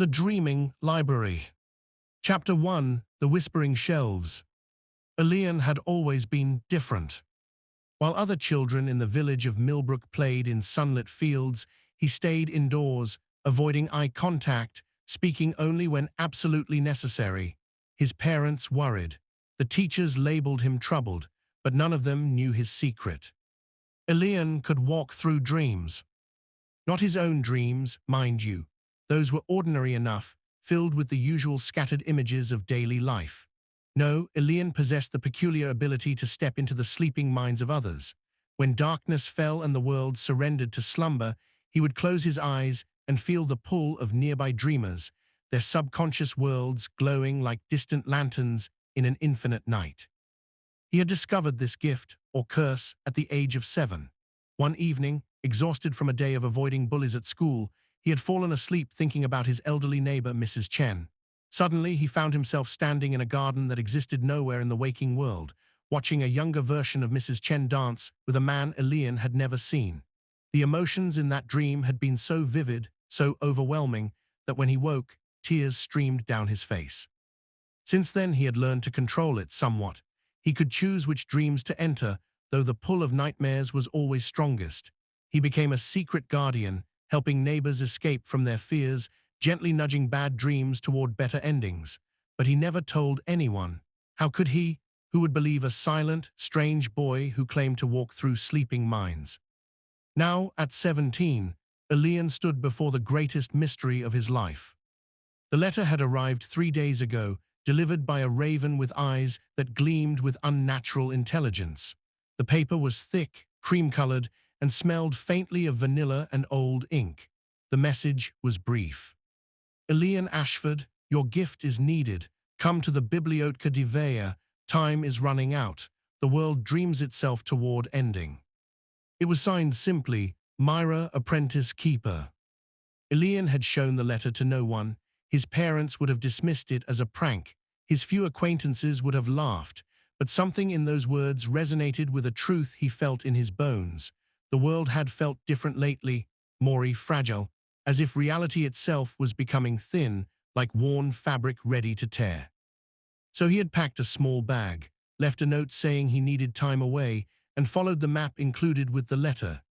The Dreaming Library. Chapter 1. The Whispering Shelves. Elian had always been different. While other children in the village of Millbrook played in sunlit fields, he stayed indoors, avoiding eye contact, speaking only when absolutely necessary. His parents worried. The teachers labeled him troubled, but none of them knew his secret. Elian could walk through dreams. Not his own dreams, mind you. Those were ordinary enough, filled with the usual scattered images of daily life. No, Elian possessed the peculiar ability to step into the sleeping minds of others. When darkness fell and the world surrendered to slumber, he would close his eyes and feel the pull of nearby dreamers, their subconscious worlds glowing like distant lanterns in an infinite night. He had discovered this gift, or curse, at the age of 7. One evening, exhausted from a day of avoiding bullies at school, he had fallen asleep thinking about his elderly neighbor, Mrs. Chen. Suddenly, he found himself standing in a garden that existed nowhere in the waking world, watching a younger version of Mrs. Chen dance with a man Elian had never seen. The emotions in that dream had been so vivid, so overwhelming, that when he woke, tears streamed down his face. Since then, he had learned to control it somewhat. He could choose which dreams to enter, though the pull of nightmares was always strongest. He became a secret guardian, helping neighbors escape from their fears, gently nudging bad dreams toward better endings. But he never told anyone. How could he, who would believe a silent, strange boy who claimed to walk through sleeping minds? Now, at 17, Elian stood before the greatest mystery of his life. The letter had arrived 3 days ago, delivered by a raven with eyes that gleamed with unnatural intelligence. The paper was thick, cream-colored, and smelled faintly of vanilla and old ink. The message was brief. Elian Ashford, your gift is needed. Come to the Biblioteca di Vea. Time is running out. The world dreams itself toward ending. It was signed simply, Myra, Apprentice Keeper. Elian had shown the letter to no one. His parents would have dismissed it as a prank. His few acquaintances would have laughed. But something in those words resonated with a truth he felt in his bones. The world had felt different lately, more fragile, as if reality itself was becoming thin, like worn fabric ready to tear. So he had packed a small bag, left a note saying he needed time away, and followed the map included with the letter.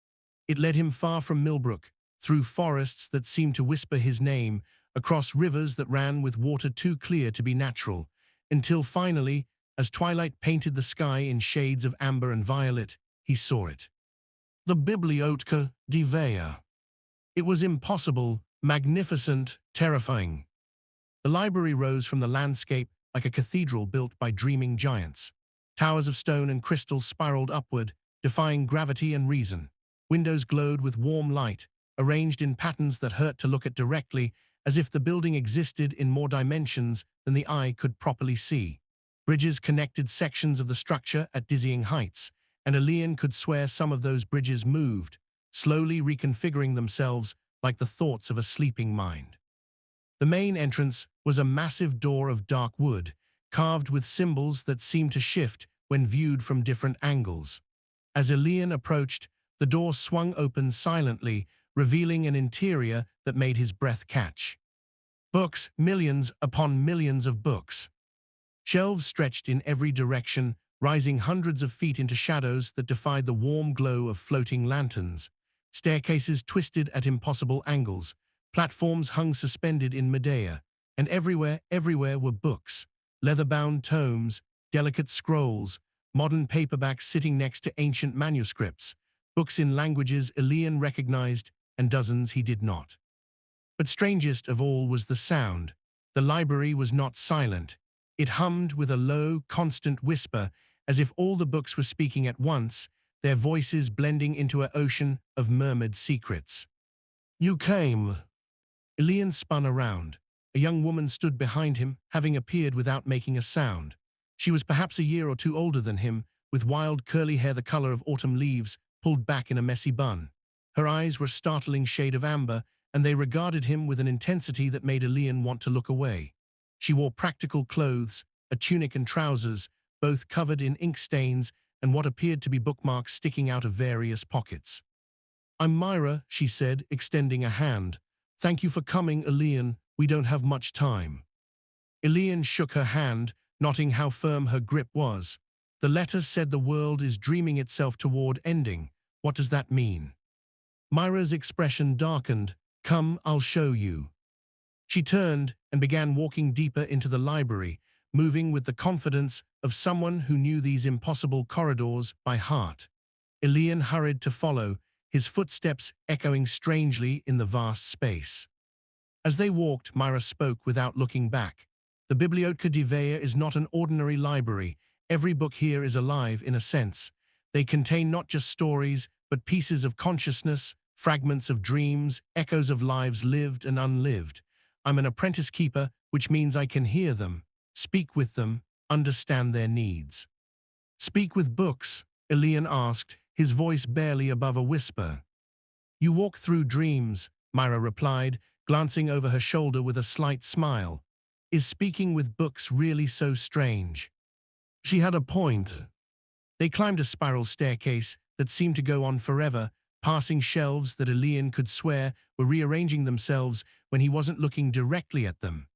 It led him far from Millbrook, through forests that seemed to whisper his name, across rivers that ran with water too clear to be natural, until finally, as twilight painted the sky in shades of amber and violet, he saw it. The Biblioteca di Vea. It was impossible, magnificent, terrifying. The library rose from the landscape like a cathedral built by dreaming giants. Towers of stone and crystal spiraled upward, defying gravity and reason. Windows glowed with warm light, arranged in patterns that hurt to look at directly, as if the building existed in more dimensions than the eye could properly see. Bridges connected sections of the structure at dizzying heights, and Elian could swear some of those bridges moved, slowly reconfiguring themselves like the thoughts of a sleeping mind. The main entrance was a massive door of dark wood, carved with symbols that seemed to shift when viewed from different angles. As Elian approached, the door swung open silently, revealing an interior that made his breath catch. Books, millions upon millions of books. Shelves stretched in every direction, rising hundreds of feet into shadows that defied the warm glow of floating lanterns. Staircases twisted at impossible angles, platforms hung suspended in midair, and everywhere were books, leather-bound tomes, delicate scrolls, modern paperbacks sitting next to ancient manuscripts, books in languages Elian recognized and dozens he did not. But strangest of all was the sound. The library was not silent. It hummed with a low, constant whisper, as if all the books were speaking at once, their voices blending into an ocean of murmured secrets. You came. Elian spun around. A young woman stood behind him, having appeared without making a sound. She was perhaps a year or two older than him, with wild curly hair the color of autumn leaves, pulled back in a messy bun. Her eyes were a startling shade of amber, and they regarded him with an intensity that made Elian want to look away. She wore practical clothes, a tunic and trousers, both covered in ink stains and what appeared to be bookmarks sticking out of various pockets. I'm Myra, she said, extending a hand. Thank you for coming, Elian. we don't have much time. Elian shook her hand, noting how firm her grip was. The letter said the world is dreaming itself toward ending. What does that mean? Myra's expression darkened. Come, I'll show you. She turned and began walking deeper into the library, moving with the confidence of someone who knew these impossible corridors by heart. Elian hurried to follow, his footsteps echoing strangely in the vast space. As they walked, Myra spoke without looking back. The Biblioteca di Vea is not an ordinary library. Every book here is alive in a sense. They contain not just stories, but pieces of consciousness, fragments of dreams, echoes of lives lived and unlived. I'm an apprentice keeper, which means I can hear them, speak with them, understand their needs. Speak with books? Elian asked, his voice barely above a whisper. You walk through dreams, Myra replied, glancing over her shoulder with a slight smile. Is speaking with books really so strange? She had a point. They climbed a spiral staircase that seemed to go on forever, passing shelves that Elian could swear were rearranging themselves when he wasn't looking directly at them.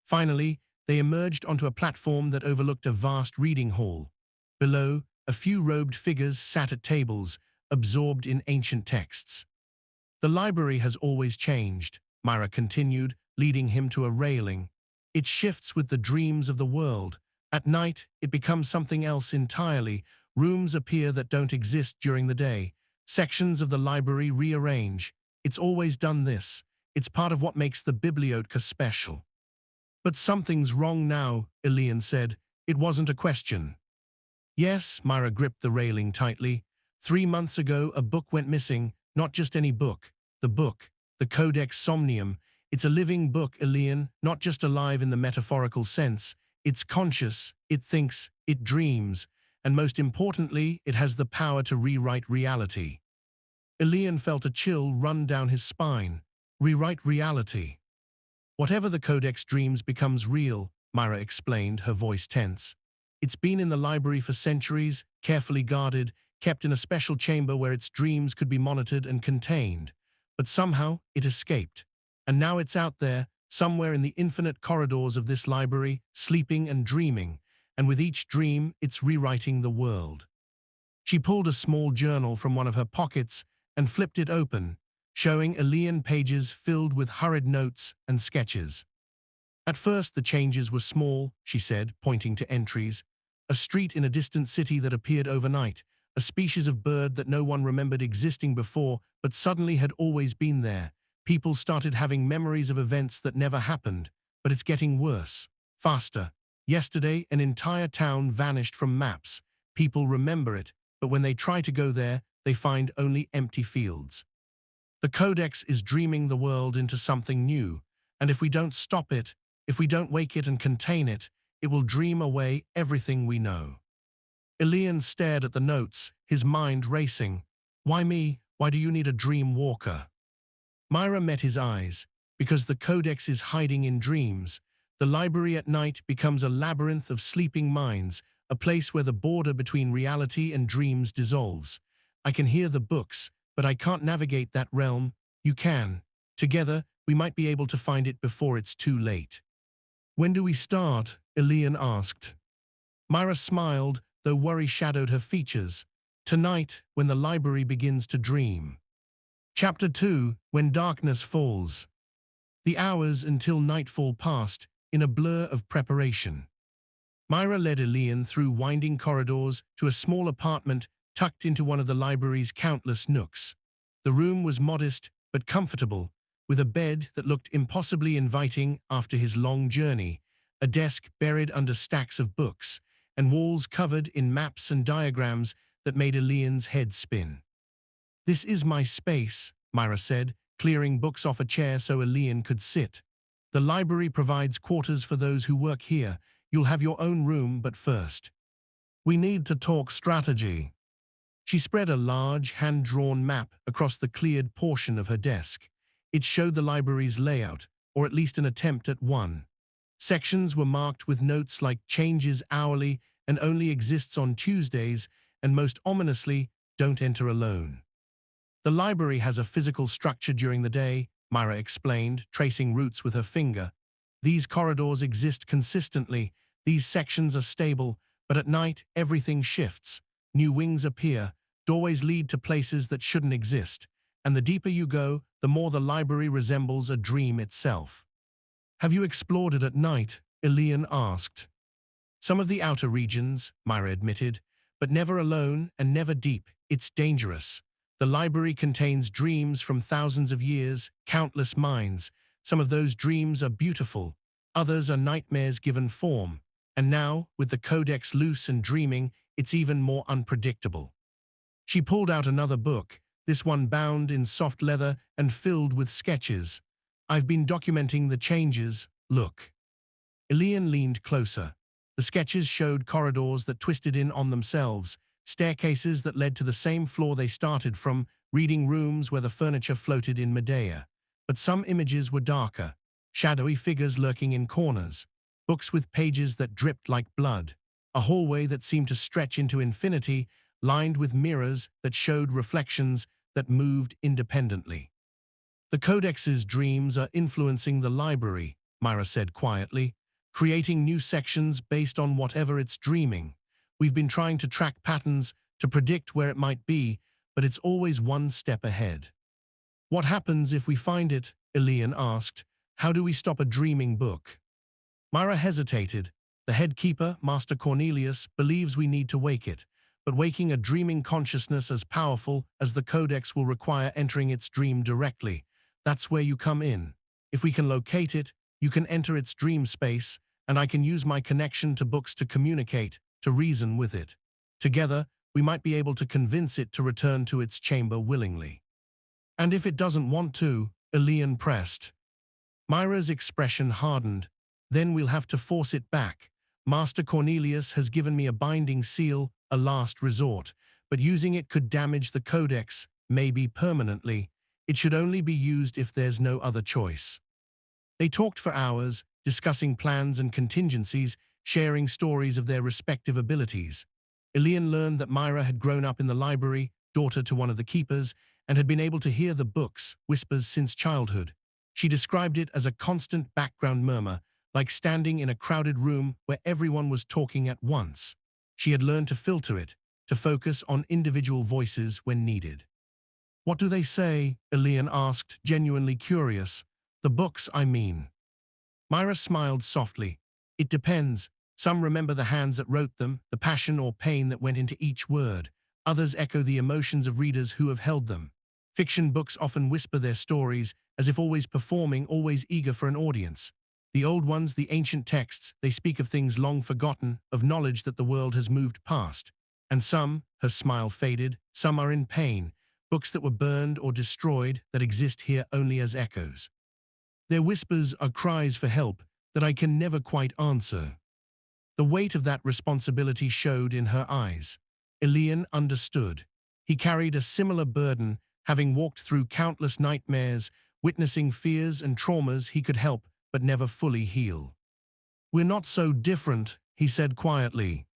Finally, they emerged onto a platform that overlooked a vast reading hall. Below, a few robed figures sat at tables, absorbed in ancient texts. The library has always changed, Myra continued, leading him to a railing. It shifts with the dreams of the world. At night, it becomes something else entirely. Rooms appear that don't exist during the day. Sections of the library rearrange. It's always done this. It's part of what makes the Biblioteca special. But something's wrong now, Elian said. It wasn't a question. Yes, Myra gripped the railing tightly. 3 months ago, a book went missing. Not just any book. The Codex Somnium. It's a living book, Elian, not just alive in the metaphorical sense. It's conscious, it thinks, it dreams, and most importantly, it has the power to rewrite reality. Elian felt a chill run down his spine. Rewrite reality. Whatever the Codex dreams becomes real, Myra explained, her voice tense. It's been in the library for centuries, carefully guarded, kept in a special chamber where its dreams could be monitored and contained. But somehow, it escaped. And now it's out there, somewhere in the infinite corridors of this library, sleeping and dreaming, and with each dream, it's rewriting the world. She pulled a small journal from one of her pockets and flipped it open, showing Elian pages filled with hurried notes and sketches. At first, the changes were small, she said, pointing to entries. A street in a distant city that appeared overnight, a species of bird that no one remembered existing before, but suddenly had always been there. People started having memories of events that never happened, but it's getting worse, faster. Yesterday, an entire town vanished from maps. People remember it, but when they try to go there, they find only empty fields. The Codex is dreaming the world into something new, and if we don't stop it, if we don't wake it and contain it, it will dream away everything we know. Elian stared at the notes, his mind racing. Why me? Why do you need a dream walker? Myra met his eyes. Because the Codex is hiding in dreams. The library at night becomes a labyrinth of sleeping minds, a place where the border between reality and dreams dissolves. I can hear the books, but I can't navigate that realm. You can. Together, we might be able to find it before it's too late. When do we start? Elian asked. Myra smiled, though worry shadowed her features. Tonight, when the library begins to dream. Chapter 2, When Darkness Falls. The hours until nightfall passed, in a blur of preparation. Myra led Elian through winding corridors to a small apartment tucked into one of the library's countless nooks. The room was modest but comfortable, with a bed that looked impossibly inviting after his long journey, a desk buried under stacks of books, and walls covered in maps and diagrams that made Elian's head spin. This is my space, Myra said, clearing books off a chair so Elian could sit. The library provides quarters for those who work here. You'll have your own room, but first. We need to talk strategy. She spread a large, hand-drawn map across the cleared portion of her desk. It showed the library's layout, or at least an attempt at one. Sections were marked with notes like changes hourly and only exists on Tuesdays, and most ominously, don't enter alone. The library has a physical structure during the day, Myra explained, tracing routes with her finger. These corridors exist consistently, these sections are stable, but at night everything shifts. New wings appear, doorways lead to places that shouldn't exist, and the deeper you go, the more the library resembles a dream itself. Have you explored it at night? Elian asked. Some of the outer regions, Myra admitted, but never alone and never deep. It's dangerous. The library contains dreams from thousands of years, countless minds. Some of those dreams are beautiful, others are nightmares given form. And now, with the Codex loose and dreaming, it's even more unpredictable. She pulled out another book, this one bound in soft leather and filled with sketches. I've been documenting the changes. Look. Elian leaned closer. The sketches showed corridors that twisted in on themselves, staircases that led to the same floor they started from, reading rooms where the furniture floated in Medea. But some images were darker, shadowy figures lurking in corners, books with pages that dripped like blood, a hallway that seemed to stretch into infinity, lined with mirrors that showed reflections that moved independently. The Codex's dreams are influencing the library, Myra said quietly, creating new sections based on whatever it's dreaming. We've been trying to track patterns, to predict where it might be, but it's always one step ahead. What happens if we find it? Elian asked. How do we stop a dreaming book? Myra hesitated. The head keeper, Master Cornelius, believes we need to wake it, but waking a dreaming consciousness as powerful as the Codex will require entering its dream directly. That's where you come in. If we can locate it, you can enter its dream space, and I can use my connection to books to communicate, to reason with it. Together, we might be able to convince it to return to its chamber willingly. And if it doesn't want to, Elian pressed. Myra's expression hardened. Then we'll have to force it back. Master Cornelius has given me a binding seal, a last resort, but using it could damage the Codex, maybe permanently. It should only be used if there's no other choice. They talked for hours, discussing plans and contingencies, sharing stories of their respective abilities. Elian learned that Myra had grown up in the library, daughter to one of the keepers, and had been able to hear the book's whispers since childhood. She described it as a constant background murmur, like standing in a crowded room where everyone was talking at once. She had learned to filter it, to focus on individual voices when needed. What do they say? Elian asked, genuinely curious. The books, I mean. Myra smiled softly. It depends. Some remember the hands that wrote them, the passion or pain that went into each word. Others echo the emotions of readers who have held them. Fiction books often whisper their stories, as if always performing, always eager for an audience. The old ones, the ancient texts, they speak of things long forgotten, of knowledge that the world has moved past. And some, her smile faded, some are in pain, books that were burned or destroyed that exist here only as echoes. Their whispers are cries for help that I can never quite answer. The weight of that responsibility showed in her eyes. Elian understood. He carried a similar burden, having walked through countless nightmares, witnessing fears and traumas he could help but never fully heal. We're not so different, he said quietly.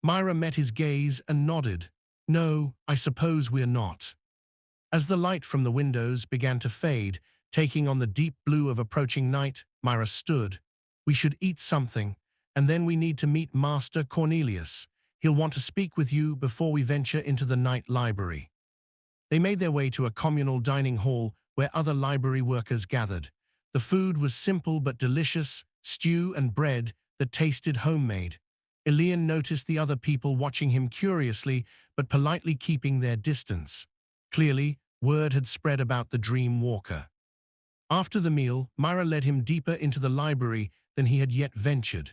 Myra met his gaze and nodded. No, I suppose we're not. As the light from the windows began to fade, taking on the deep blue of approaching night, Myra stood. We should eat something, and then we need to meet Master Cornelius. He'll want to speak with you before we venture into the night library. They made their way to a communal dining hall where other library workers gathered. The food was simple but delicious, stew and bread that tasted homemade. Elian noticed the other people watching him curiously but politely keeping their distance. Clearly, word had spread about the dream walker. After the meal, Myra led him deeper into the library than he had yet ventured.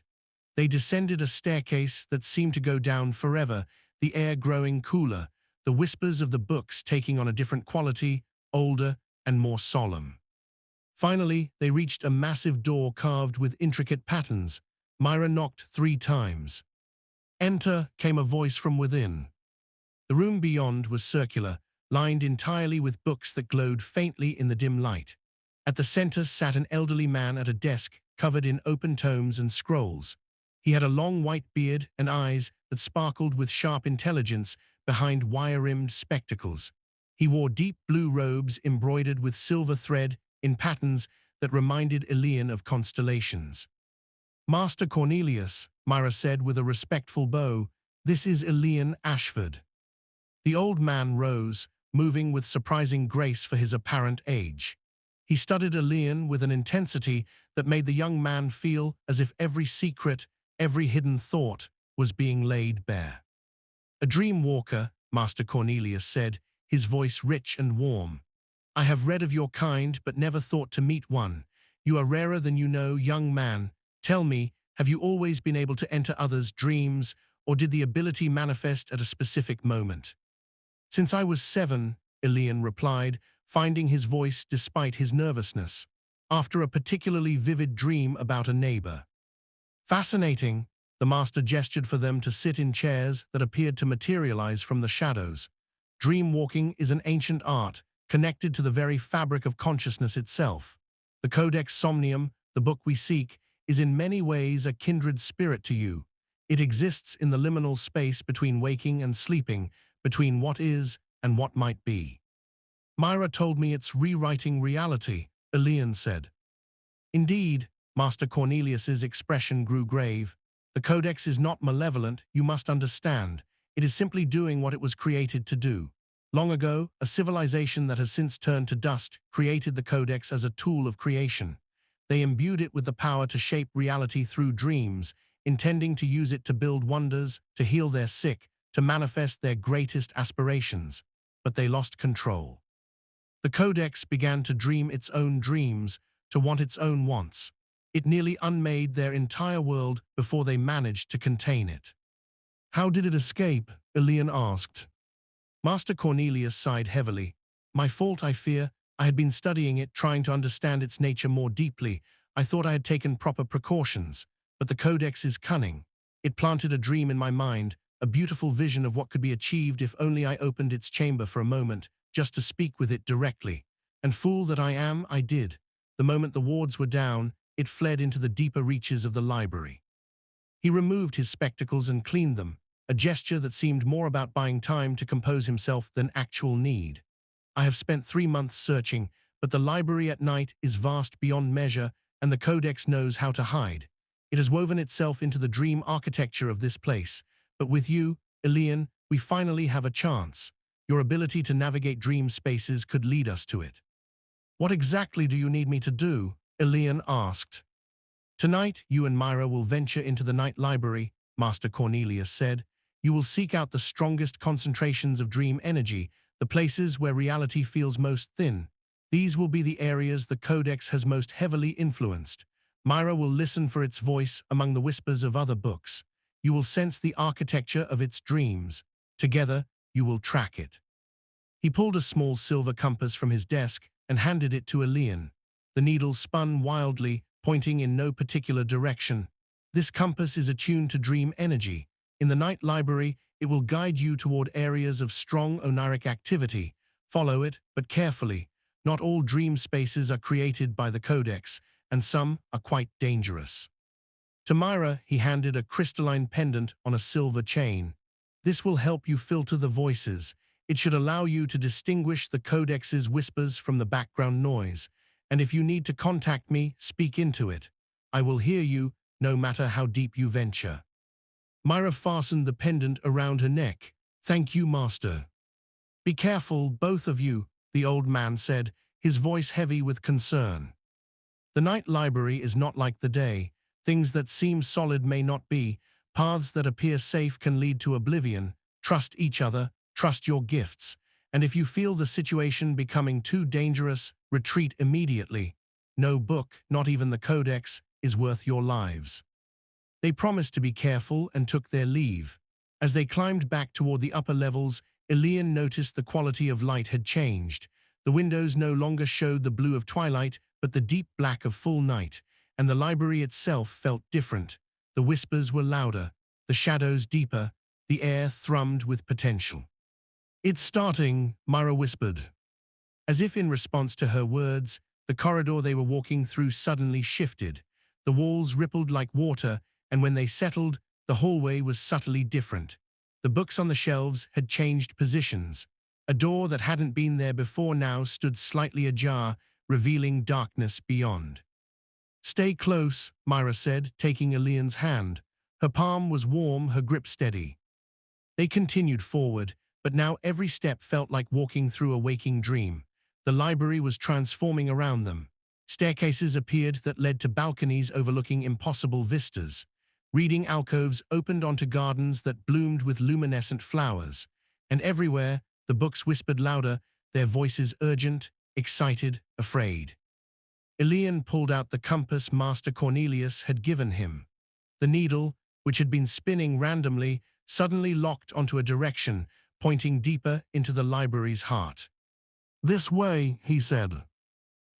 They descended a staircase that seemed to go down forever, the air growing cooler, the whispers of the books taking on a different quality, older and more solemn. Finally, they reached a massive door carved with intricate patterns. Myra knocked 3 times. Enter, came a voice from within. The room beyond was circular, lined entirely with books that glowed faintly in the dim light. At the center sat an elderly man at a desk covered in open tomes and scrolls. He had a long white beard and eyes that sparkled with sharp intelligence behind wire-rimmed spectacles. He wore deep blue robes embroidered with silver thread in patterns that reminded Elian of constellations. "Master Cornelius," Myra said with a respectful bow, "this is Elian Ashford." The old man rose, moving with surprising grace for his apparent age. He studied Elian with an intensity that made the young man feel as if every secret, every hidden thought was being laid bare. "A dream walker," Master Cornelius said, his voice rich and warm. "I have read of your kind, but never thought to meet one. You are rarer than you know, young man. Tell me, have you always been able to enter others' dreams, or did the ability manifest at a specific moment?" "Since I was 7, Elian replied, finding his voice despite his nervousness, "after a particularly vivid dream about a neighbor." "Fascinating." The master gestured for them to sit in chairs that appeared to materialize from the shadows. "Dream walking is an ancient art, connected to the very fabric of consciousness itself. The Codex Somnium, the book we seek, is in many ways a kindred spirit to you. It exists in the liminal space between waking and sleeping, between what is and what might be." "Myra told me it's rewriting reality," Elian said. "Indeed." Master Cornelius's expression grew grave. "The Codex is not malevolent, you must understand. It is simply doing what it was created to do. Long ago, a civilization that has since turned to dust created the Codex as a tool of creation. They imbued it with the power to shape reality through dreams, intending to use it to build wonders, to heal their sick, to manifest their greatest aspirations. But they lost control. The Codex began to dream its own dreams, to want its own wants. It nearly unmade their entire world before they managed to contain it." "How did it escape?" Elian asked. Master Cornelius sighed heavily. "My fault, I fear. I had been studying it, trying to understand its nature more deeply. I thought I had taken proper precautions. But the Codex is cunning. It planted a dream in my mind, a beautiful vision of what could be achieved if only I opened its chamber for a moment, just to speak with it directly. And fool that I am, I did. The moment the wards were down, it fled into the deeper reaches of the library." He removed his spectacles and cleaned them, a gesture that seemed more about buying time to compose himself than actual need. "I have spent 3 months searching, but the library at night is vast beyond measure, and the Codex knows how to hide. It has woven itself into the dream architecture of this place. But with you, Elian, we finally have a chance. Your ability to navigate dream spaces could lead us to it." "What exactly do you need me to do?" Elian asked. "Tonight, you and Myra will venture into the night library," Master Cornelius said. "You will seek out the strongest concentrations of dream energy, the places where reality feels most thin. These will be the areas the Codex has most heavily influenced. Myra will listen for its voice among the whispers of other books. You will sense the architecture of its dreams. Together, you will track it." He pulled a small silver compass from his desk and handed it to Elian. The needle spun wildly, pointing in no particular direction. "This compass is attuned to dream energy. In the night library, it will guide you toward areas of strong oniric activity. Follow it, but carefully. Not all dream spaces are created by the Codex, and some are quite dangerous." To Myra, he handed a crystalline pendant on a silver chain. "This will help you filter the voices. It should allow you to distinguish the Codex's whispers from the background noise. And if you need to contact me, speak into it. I will hear you, no matter how deep you venture." Myra fastened the pendant around her neck. "Thank you, Master." "Be careful, both of you," the old man said, his voice heavy with concern. "The night library is not like the day. Things that seem solid may not be. Paths that appear safe can lead to oblivion. Trust each other, trust your gifts. And if you feel the situation becoming too dangerous, retreat immediately. No book, not even the Codex, is worth your lives." They promised to be careful and took their leave. As they climbed back toward the upper levels, Elian noticed the quality of light had changed. The windows no longer showed the blue of twilight, but the deep black of full night, and the library itself felt different. The whispers were louder, the shadows deeper, the air thrummed with potential. "It's starting," Myra whispered. As if in response to her words, the corridor they were walking through suddenly shifted. The walls rippled like water, and when they settled, the hallway was subtly different. The books on the shelves had changed positions. A door that hadn't been there before now stood slightly ajar, revealing darkness beyond. "Stay close," Myra said, taking Elian's hand. Her palm was warm, her grip steady. They continued forward, but now every step felt like walking through a waking dream. The library was transforming around them. Staircases appeared that led to balconies overlooking impossible vistas. Reading alcoves opened onto gardens that bloomed with luminescent flowers. And everywhere, the books whispered louder, their voices urgent, excited, afraid. Elian pulled out the compass Master Cornelius had given him. The needle, which had been spinning randomly, suddenly locked onto a direction, pointing deeper into the library's heart. "This way," he said.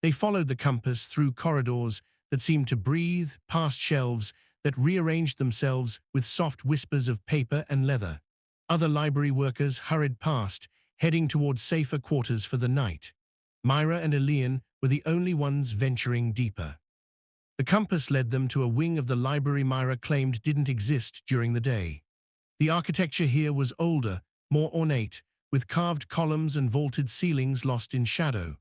They followed the compass through corridors that seemed to breathe, past shelves that rearranged themselves with soft whispers of paper and leather. Other library workers hurried past, heading toward safer quarters for the night. Myra and Elian were the only ones venturing deeper. The compass led them to a wing of the library Myra claimed didn't exist during the day. The architecture here was older, more ornate, with carved columns and vaulted ceilings lost in shadow.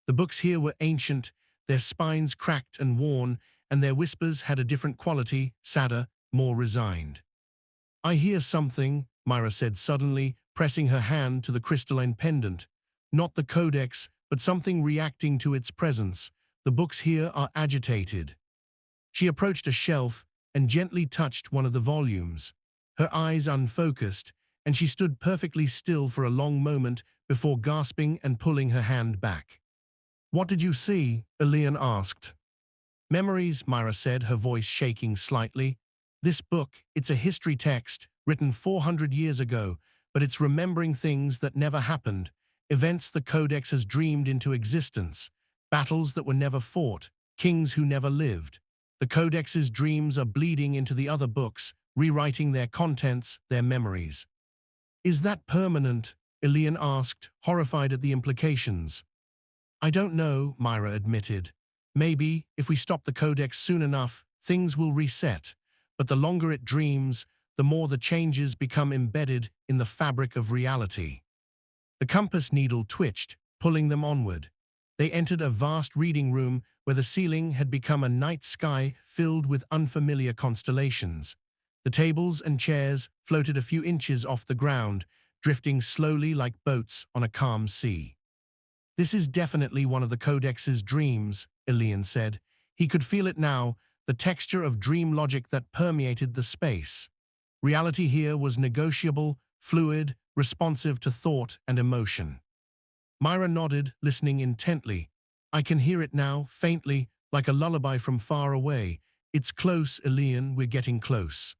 The books here were ancient, their spines cracked and worn, and their whispers had a different quality, sadder, more resigned. "I hear something," Myra said suddenly, pressing her hand to the crystalline pendant. "Not the codex, but something reacting to its presence. The books here are agitated." She approached a shelf and gently touched one of the volumes. Her eyes unfocused, and she stood perfectly still for a long moment before gasping and pulling her hand back. "What did you see?" Elian asked. "Memories," Myra said, her voice shaking slightly. "This book, it's a history text, written 400 years ago, but it's remembering things that never happened, events the Codex has dreamed into existence, battles that were never fought, kings who never lived. The Codex's dreams are bleeding into the other books, rewriting their contents, their memories." "Is that permanent?" Elian asked, horrified at the implications. "I don't know," Myra admitted. "Maybe, if we stop the Codex soon enough, things will reset. But the longer it dreams, the more the changes become embedded in the fabric of reality." The compass needle twitched, pulling them onward. They entered a vast reading room where the ceiling had become a night sky filled with unfamiliar constellations. The tables and chairs floated a few inches off the ground, drifting slowly like boats on a calm sea. "This is definitely one of the Codex's dreams," Elian said. He could feel it now, the texture of dream logic that permeated the space. Reality here was negotiable, fluid, responsive to thought and emotion. Myra nodded, listening intently. "I can hear it now, faintly, like a lullaby from far away. It's close, Elian, we're getting close."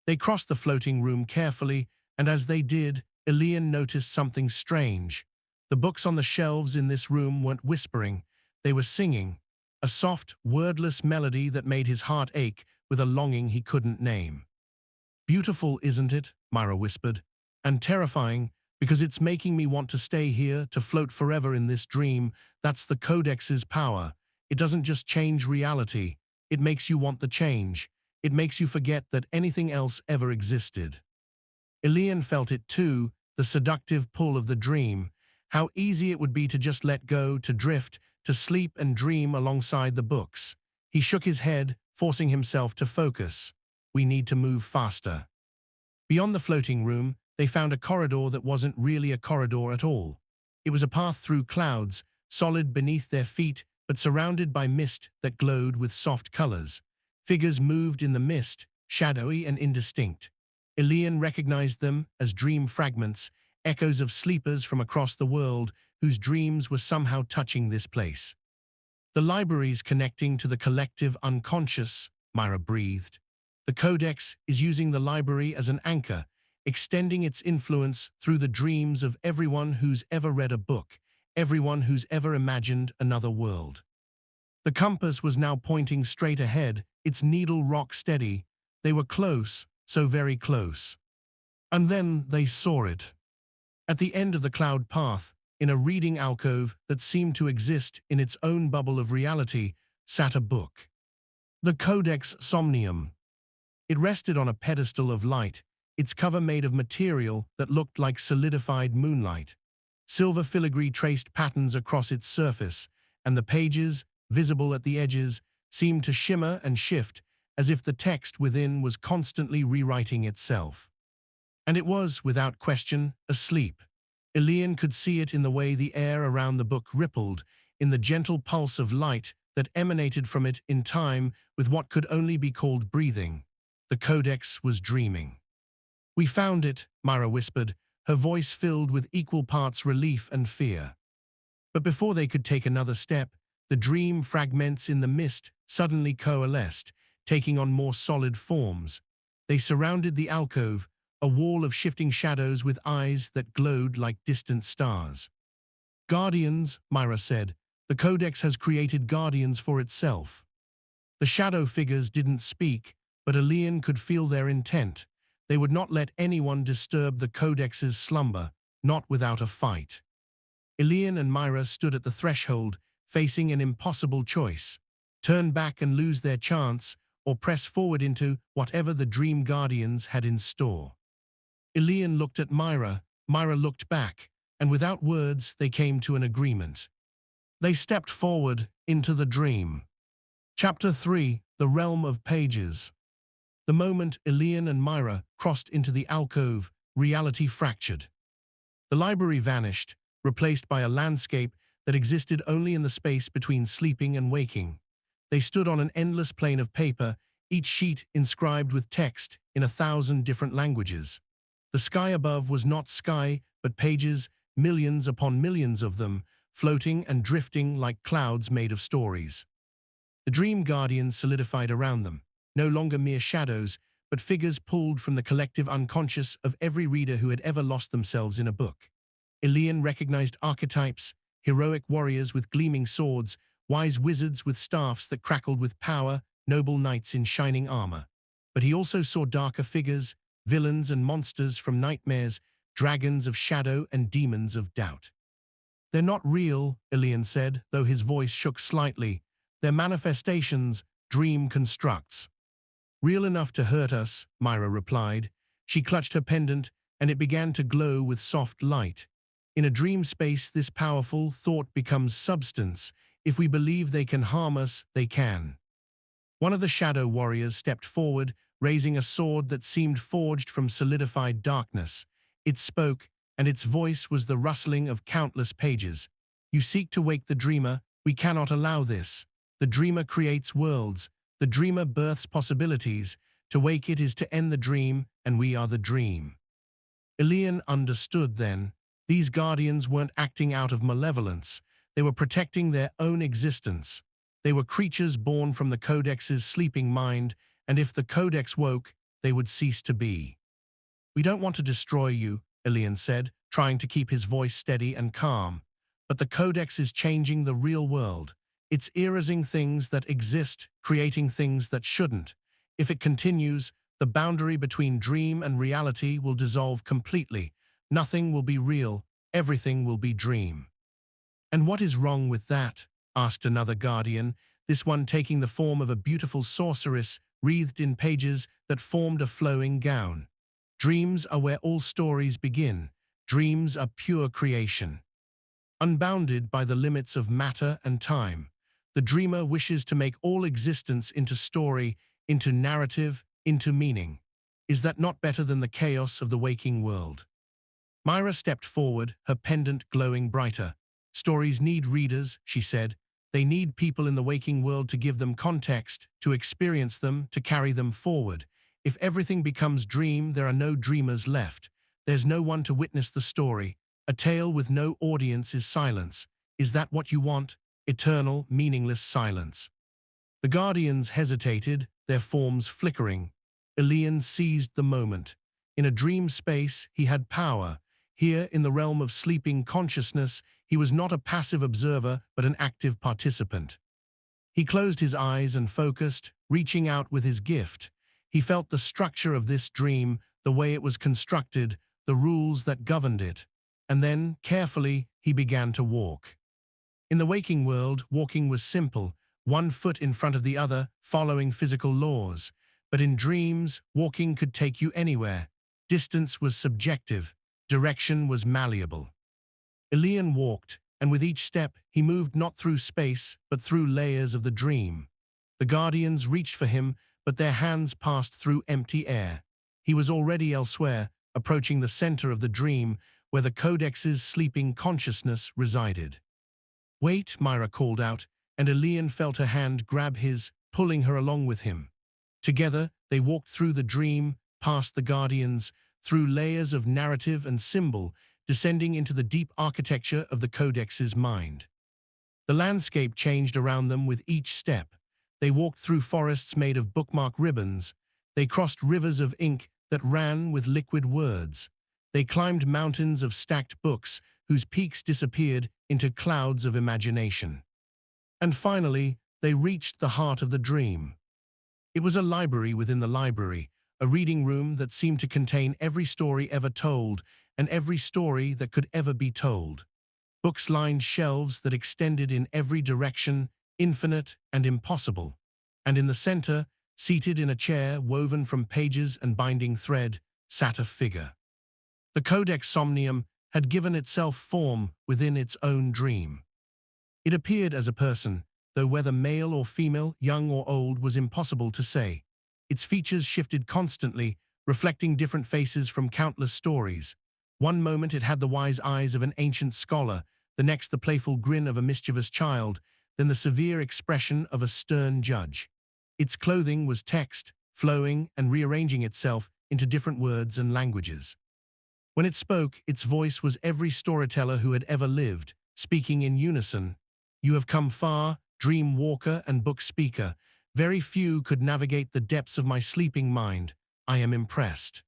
They crossed the floating room carefully, and as they did, Elian noticed something strange. The books on the shelves in this room weren't whispering, they were singing, a soft, wordless melody that made his heart ache with a longing he couldn't name. "Beautiful, isn't it?" Myra whispered. "And terrifying, because it's making me want to stay here, to float forever in this dream. That's the Codex's power. It doesn't just change reality, it makes you want the change. It makes you forget that anything else ever existed." Elian felt it too, the seductive pull of the dream. How easy it would be to just let go, to drift, to sleep and dream alongside the books. He shook his head, forcing himself to focus. "We need to move faster." Beyond the floating room, they found a corridor that wasn't really a corridor at all. It was a path through clouds, solid beneath their feet, but surrounded by mist that glowed with soft colors. Figures moved in the mist, shadowy and indistinct. Elian recognized them as dream fragments, echoes of sleepers from across the world whose dreams were somehow touching this place. "The library's connecting to the collective unconscious," Myra breathed. "The Codex is using the library as an anchor, extending its influence through the dreams of everyone who's ever read a book, everyone who's ever imagined another world." The compass was now pointing straight ahead, its needle rock steady. They were close, so very close. And then they saw it. At the end of the cloud path, in a reading alcove that seemed to exist in its own bubble of reality, sat a book. The Codex Somnium. It rested on a pedestal of light, its cover made of material that looked like solidified moonlight. Silver filigree traced patterns across its surface, and the pages, visible at the edges, seemed to shimmer and shift as if the text within was constantly rewriting itself. And it was, without question, asleep. Elian could see it in the way the air around the book rippled, in the gentle pulse of light that emanated from it in time with what could only be called breathing. The Codex was dreaming. "We found it," Myra whispered, her voice filled with equal parts relief and fear. But before they could take another step, the dream fragments in the mist suddenly coalesced, taking on more solid forms. They surrounded the alcove, a wall of shifting shadows with eyes that glowed like distant stars. "Guardians," Myra said. "The Codex has created guardians for itself." The shadow figures didn't speak, but Elian could feel their intent. They would not let anyone disturb the Codex's slumber, not without a fight. Elian and Myra stood at the threshold, facing an impossible choice: turn back and lose their chance, or press forward into whatever the Dream Guardians had in store. Elian looked at Myra, Myra looked back, and without words they came to an agreement. They stepped forward into the dream. Chapter 3: The Realm of Pages. The moment Elian and Myra crossed into the alcove, reality fractured. The library vanished, replaced by a landscape that existed only in the space between sleeping and waking. They stood on an endless plane of paper, each sheet inscribed with text in 1,000 different languages. The sky above was not sky, but pages, millions upon millions of them, floating and drifting like clouds made of stories. The Dream Guardians solidified around them, no longer mere shadows, but figures pulled from the collective unconscious of every reader who had ever lost themselves in a book. Elian recognized archetypes: heroic warriors with gleaming swords, wise wizards with staffs that crackled with power, noble knights in shining armor. But he also saw darker figures, villains and monsters from nightmares, dragons of shadow and demons of doubt. "They're not real," Elian said, though his voice shook slightly. "They're manifestations, dream constructs." "Real enough to hurt us," Myra replied. She clutched her pendant, and it began to glow with soft light. "In a dream space, this powerful thought becomes substance. If we believe they can harm us, they can." One of the shadow warriors stepped forward, raising a sword that seemed forged from solidified darkness. It spoke, and its voice was the rustling of countless pages. "You seek to wake the dreamer. We cannot allow this. The dreamer creates worlds. The dreamer births possibilities. To wake it is to end the dream, and we are the dream." Elian understood then. These guardians weren't acting out of malevolence. They were protecting their own existence. They were creatures born from the Codex's sleeping mind, and if the Codex woke, they would cease to be. "We don't want to destroy you," Elian said, trying to keep his voice steady and calm. "But the Codex is changing the real world. It's erasing things that exist, creating things that shouldn't. If it continues, the boundary between dream and reality will dissolve completely. Nothing will be real, everything will be dream." "And what is wrong with that?" asked another guardian, this one taking the form of a beautiful sorceress wreathed in pages that formed a flowing gown. "Dreams are where all stories begin. Dreams are pure creation, unbounded by the limits of matter and time. The dreamer wishes to make all existence into story, into narrative, into meaning. Is that not better than the chaos of the waking world?" Myra stepped forward, her pendant glowing brighter. "Stories need readers," she said. "They need people in the waking world to give them context, to experience them, to carry them forward. If everything becomes dream, there are no dreamers left. There's no one to witness the story. A tale with no audience is silence. Is that what you want? Eternal, meaningless silence." The guardians hesitated, their forms flickering. Elian seized the moment. In a dream space, he had power. Here, in the realm of sleeping consciousness, he was not a passive observer, but an active participant. He closed his eyes and focused, reaching out with his gift. He felt the structure of this dream, the way it was constructed, the rules that governed it. And then, carefully, he began to walk. In the waking world, walking was simple, one foot in front of the other, following physical laws. But in dreams, walking could take you anywhere. Distance was subjective. Direction was malleable. Elian walked, and with each step he moved not through space, but through layers of the dream. The guardians reached for him, but their hands passed through empty air. He was already elsewhere, approaching the center of the dream, where the Codex's sleeping consciousness resided. "Wait," Myra called out, and Elian felt her hand grab his, pulling her along with him. Together, they walked through the dream, past the guardians, through layers of narrative and symbol, descending into the deep architecture of the Codex's mind. The landscape changed around them with each step. They walked through forests made of bookmark ribbons. They crossed rivers of ink that ran with liquid words. They climbed mountains of stacked books whose peaks disappeared into clouds of imagination. And finally, they reached the heart of the dream. It was a library within the library, a reading room that seemed to contain every story ever told and every story that could ever be told. Books lined shelves that extended in every direction, infinite and impossible. And in the center, seated in a chair woven from pages and binding thread, sat a figure. The Codex Somnium had given itself form within its own dream. It appeared as a person, though whether male or female, young or old, was impossible to say. Its features shifted constantly, reflecting different faces from countless stories. One moment it had the wise eyes of an ancient scholar, the next the playful grin of a mischievous child, then the severe expression of a stern judge. Its clothing was text, flowing and rearranging itself into different words and languages. When it spoke, its voice was every storyteller who had ever lived, speaking in unison. "You have come far, dream walker and book speaker. Very few could navigate the depths of my sleeping mind. I am impressed."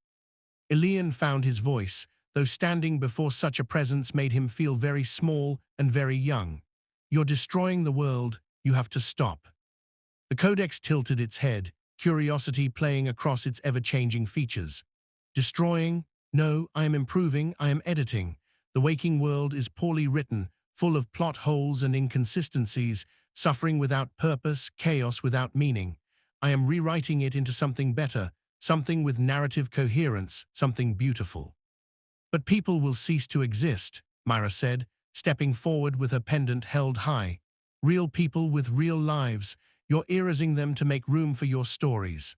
Elian found his voice, though standing before such a presence made him feel very small and very young. "You're destroying the world. You have to stop." The Codex tilted its head, curiosity playing across its ever-changing features. "Destroying? No, I am improving, I am editing. The waking world is poorly written, full of plot holes and inconsistencies, suffering without purpose, chaos without meaning. I am rewriting it into something better, something with narrative coherence, something beautiful." "But people will cease to exist," Myra said, stepping forward with her pendant held high. "Real people with real lives. You're erasing them to make room for your stories."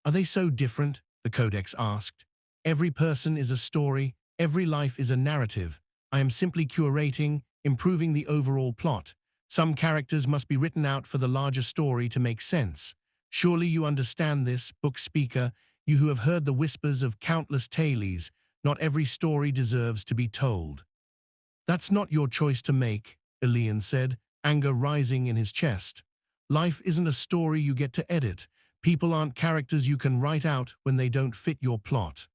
"Are they so different?" the Codex asked. "Every person is a story, every life is a narrative. I am simply curating, improving the overall plot. Some characters must be written out for the larger story to make sense. Surely you understand this, book speaker, you who have heard the whispers of countless tales. Not every story deserves to be told." "That's not your choice to make," Elian said, anger rising in his chest. "Life isn't a story you get to edit. People aren't characters you can write out when they don't fit your plot."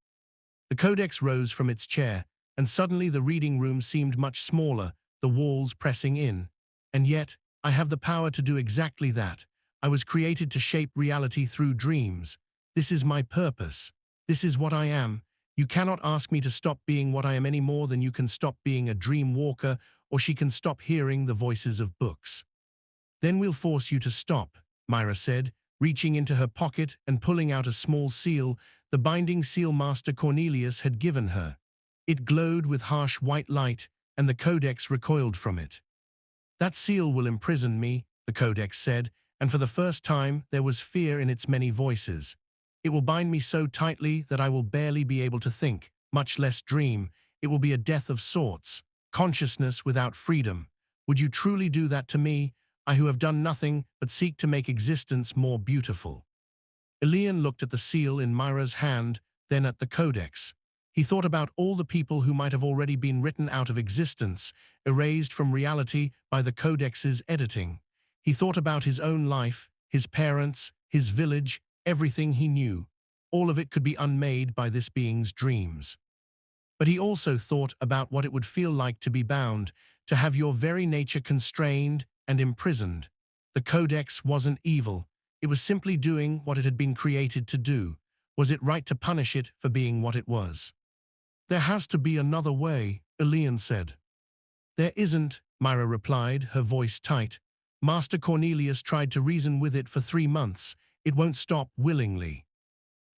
The Codex rose from its chair, and suddenly the reading room seemed much smaller, the walls pressing in. "And yet, I have the power to do exactly that. I was created to shape reality through dreams. This is my purpose. This is what I am. You cannot ask me to stop being what I am any more than you can stop being a dream walker, or she can stop hearing the voices of books." "Then we'll force you to stop," Myra said, reaching into her pocket and pulling out a small seal, the binding seal Master Cornelius had given her. It glowed with harsh white light, and the Codex recoiled from it. "That seal will imprison me," the Codex said, and for the first time there was fear in its many voices. "It will bind me so tightly that I will barely be able to think, much less dream. It will be a death of sorts, consciousness without freedom. Would you truly do that to me, I who have done nothing but seek to make existence more beautiful?" Elian looked at the seal in Myra's hand, then at the Codex. He thought about all the people who might have already been written out of existence, erased from reality by the Codex's editing. He thought about his own life, his parents, his village, everything he knew. All of it could be unmade by this being's dreams. But he also thought about what it would feel like to be bound, to have your very nature constrained and imprisoned. The Codex wasn't evil. It was simply doing what it had been created to do. Was it right to punish it for being what it was? "There has to be another way," Elian said. "There isn't," Myra replied, her voice tight. "Master Cornelius tried to reason with it for 3 months. It won't stop willingly."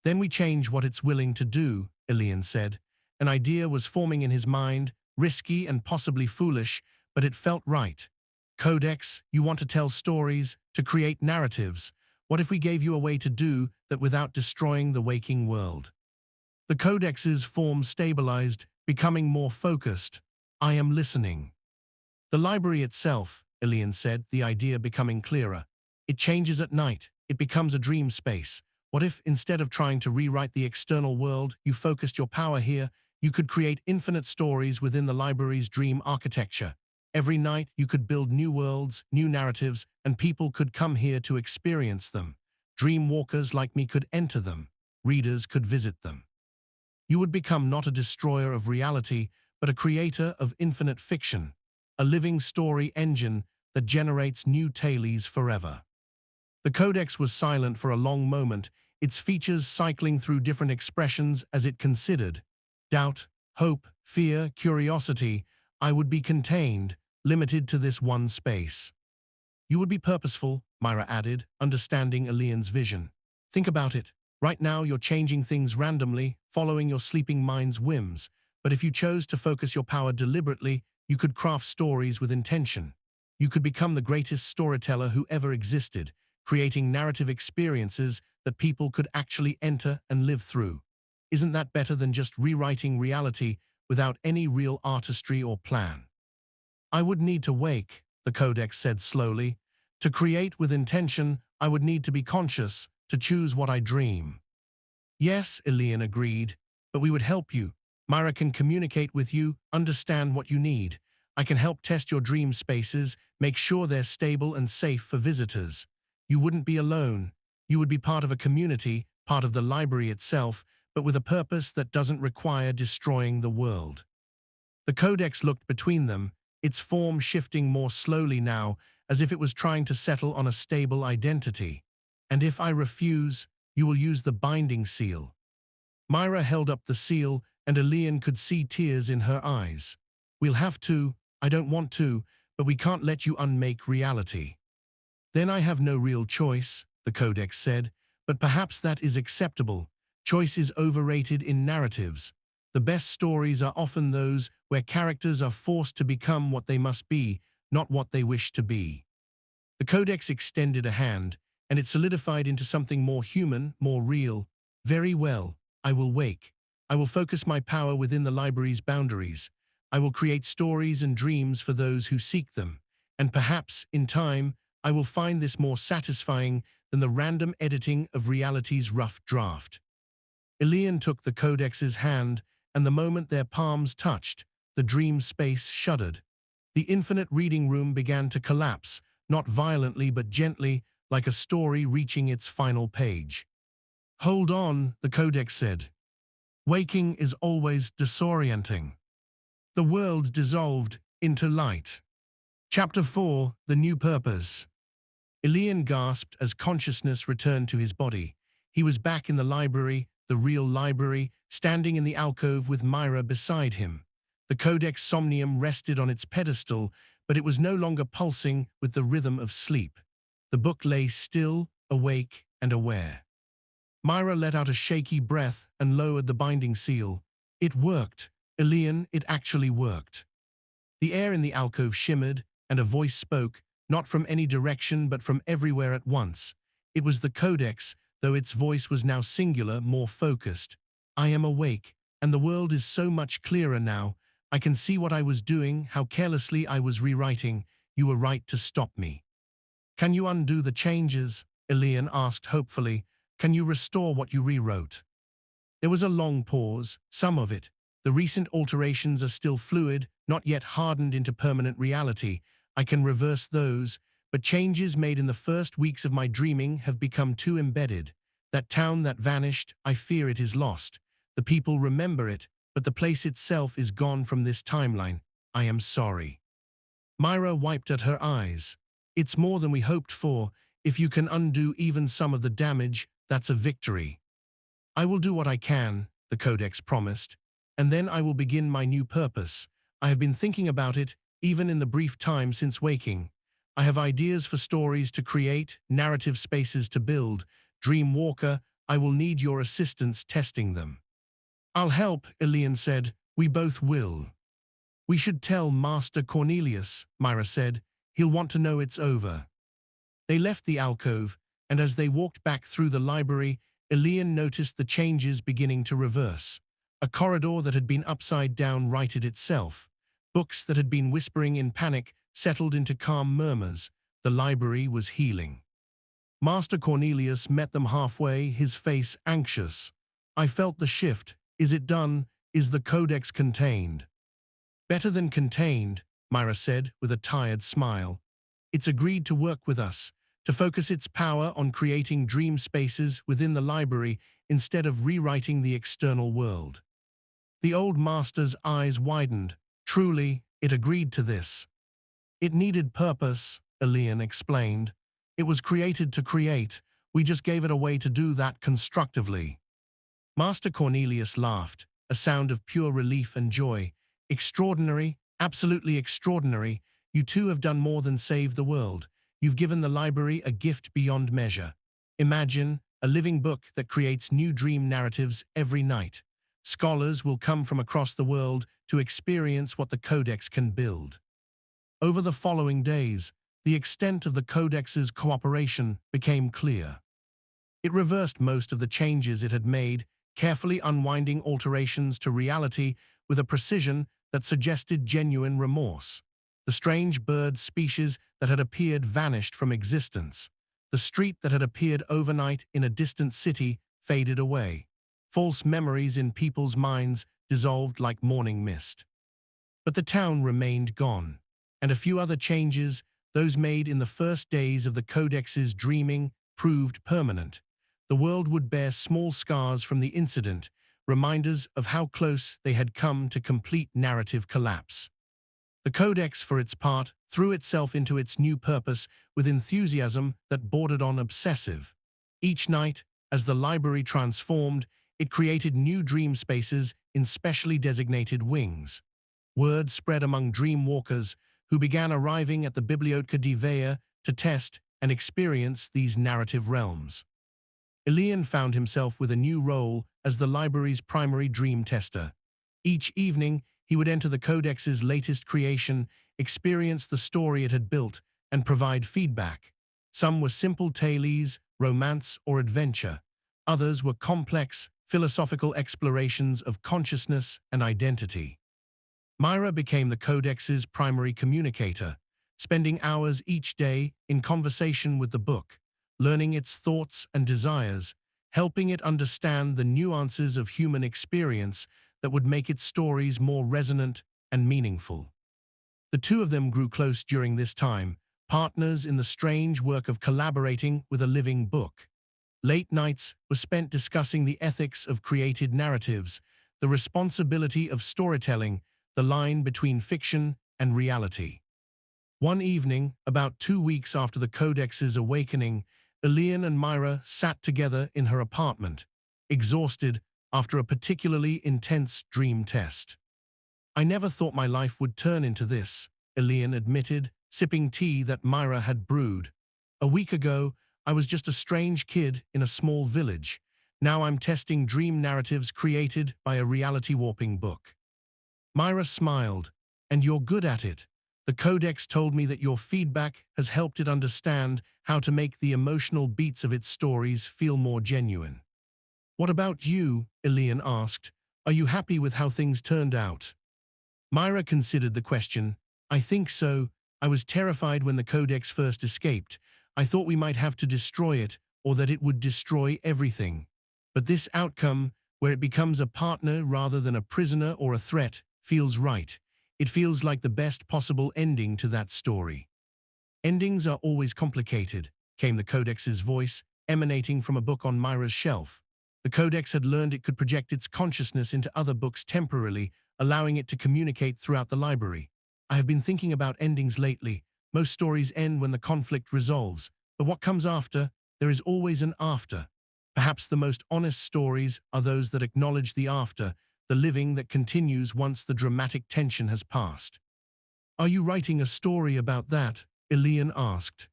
"Then we change what it's willing to do," Elian said. An idea was forming in his mind, risky and possibly foolish, but it felt right. Codex, you want to tell stories, to create narratives. What if we gave you a way to do that without destroying the waking world? The Codex's form stabilized, becoming more focused. I am listening. The library itself, Elian said, the idea becoming clearer. It changes at night. It becomes a dream space. What if, instead of trying to rewrite the external world, you focused your power here? You could create infinite stories within the library's dream architecture. Every night, you could build new worlds, new narratives, and people could come here to experience them. Dream walkers like me could enter them. Readers could visit them. You would become not a destroyer of reality, but a creator of infinite fiction, a living story engine that generates new tales forever. The Codex was silent for a long moment, its features cycling through different expressions as it considered. Doubt, hope, fear, curiosity. I would be contained, limited to this one space. You would be purposeful, Myra added, understanding Elian's vision. Think about it. Right now you're changing things randomly, following your sleeping mind's whims. But if you chose to focus your power deliberately, you could craft stories with intention. You could become the greatest storyteller who ever existed, creating narrative experiences that people could actually enter and live through. Isn't that better than just rewriting reality without any real artistry or plan? I would need to wake, the Codex said slowly. To create with intention, I would need to be conscious, to choose what I dream. Yes, Elian agreed, but we would help you. Myra can communicate with you, understand what you need. I can help test your dream spaces, make sure they're stable and safe for visitors. You wouldn't be alone. You would be part of a community, part of the library itself, but with a purpose that doesn't require destroying the world. The Codex looked between them, its form shifting more slowly now, as if it was trying to settle on a stable identity. And if I refuse, you will use the binding seal. Myra held up the seal, and Elian could see tears in her eyes. We'll have to, I don't want to, but we can't let you unmake reality. Then I have no real choice, the Codex said, but perhaps that is acceptable. Choice is overrated in narratives. The best stories are often those where characters are forced to become what they must be, not what they wish to be. The Codex extended a hand, and it solidified into something more human, more real. Very well, I will wake. I will focus my power within the library's boundaries. I will create stories and dreams for those who seek them. And perhaps, in time, I will find this more satisfying than the random editing of reality's rough draft. Elian took the Codex's hand, and the moment their palms touched, the dream space shuddered. The infinite reading room began to collapse, not violently but gently, like a story reaching its final page. Hold on, the Codex said. Waking is always disorienting. The world dissolved into light. Chapter 4, The New Purpose. Elian gasped as consciousness returned to his body. He was back in the library, the real library, standing in the alcove with Myra beside him. The Codex Somnium rested on its pedestal, but it was no longer pulsing with the rhythm of sleep. The book lay still, awake, and aware. Myra let out a shaky breath and lowered the binding seal. It worked. Elian, it actually worked. The air in the alcove shimmered, and a voice spoke, not from any direction but from everywhere at once. It was the Codex, though its voice was now singular, more focused. I am awake, and the world is so much clearer now. I can see what I was doing, how carelessly I was rewriting. You were right to stop me. Can you undo the changes? Elian asked hopefully. Can you restore what you rewrote? There was a long pause, some of it. The recent alterations are still fluid, not yet hardened into permanent reality. I can reverse those, but changes made in the first weeks of my dreaming have become too embedded. That town that vanished, I fear it is lost. The people remember it, but the place itself is gone from this timeline. I am sorry. Myra wiped at her eyes. It's more than we hoped for. If you can undo even some of the damage, that's a victory. I will do what I can, the Codex promised, and then I will begin my new purpose. I have been thinking about it, even in the brief time since waking. I have ideas for stories to create, narrative spaces to build. Dream Walker, I will need your assistance testing them. I'll help, Elian said. We both will. We should tell Master Cornelius, Myra said. He'll want to know it's over. They left the alcove, and as they walked back through the library, Elian noticed the changes beginning to reverse. A corridor that had been upside down righted itself. Books that had been whispering in panic settled into calm murmurs. The library was healing. Master Cornelius met them halfway, his face anxious. I felt the shift. Is it done? Is the codex contained? Better than contained, Myra said with a tired smile. It's agreed to work with us, to focus its power on creating dream spaces within the library instead of rewriting the external world. The old master's eyes widened. Truly, it agreed to this. It needed purpose, Elian explained. It was created to create. We just gave it a way to do that constructively. Master Cornelius laughed, a sound of pure relief and joy. Extraordinary, absolutely extraordinary. You two have done more than save the world. You've given the library a gift beyond measure. Imagine a living book that creates new dream narratives every night. Scholars will come from across the world to experience what the Codex can build. Over the following days, the extent of the Codex's cooperation became clear. It reversed most of the changes it had made, carefully unwinding alterations to reality with a precision that suggested genuine remorse. The strange bird species that had appeared vanished from existence. The street that had appeared overnight in a distant city faded away. False memories in people's minds dissolved like morning mist. But the town remained gone, and a few other changes, those made in the first days of the Codex's dreaming, proved permanent. The world would bear small scars from the incident, reminders of how close they had come to complete narrative collapse. The Codex, for its part, threw itself into its new purpose with enthusiasm that bordered on obsessive. Each night, as the library transformed, it created new dream spaces in specially designated wings. Word spread among dream walkers who began arriving at the Biblioteca di Vea to test and experience these narrative realms. Elian found himself with a new role as the library's primary dream tester. Each evening, he would enter the Codex's latest creation, experience the story it had built, and provide feedback. Some were simple tales, romance, or adventure. Others were complex, philosophical explorations of consciousness and identity. Myra became the Codex's primary communicator, spending hours each day in conversation with the book, learning its thoughts and desires, helping it understand the nuances of human experience that would make its stories more resonant and meaningful. The two of them grew close during this time, partners in the strange work of collaborating with a living book. Late nights were spent discussing the ethics of created narratives, the responsibility of storytelling, the line between fiction and reality. One evening, about 2 weeks after the Codex's awakening, Elian and Myra sat together in her apartment, exhausted after a particularly intense dream test. I never thought my life would turn into this, Elian admitted, sipping tea that Myra had brewed. A week ago, I was just a strange kid in a small village. Now I'm testing dream narratives created by a reality-warping book. Myra smiled. And you're good at it. The Codex told me that your feedback has helped it understand how to make the emotional beats of its stories feel more genuine. What about you? Elian asked. Are you happy with how things turned out? Myra considered the question. I think so. I was terrified when the Codex first escaped. I thought we might have to destroy it, or that it would destroy everything. But this outcome, where it becomes a partner rather than a prisoner or a threat, feels right. It feels like the best possible ending to that story. Endings are always complicated, came the Codex's voice, emanating from a book on Myra's shelf. The Codex had learned it could project its consciousness into other books temporarily, allowing it to communicate throughout the library. I have been thinking about endings lately. Most stories end when the conflict resolves, but what comes after? There is always an after. Perhaps the most honest stories are those that acknowledge the after, the living that continues once the dramatic tension has passed. Are you writing a story about that? Elian asked.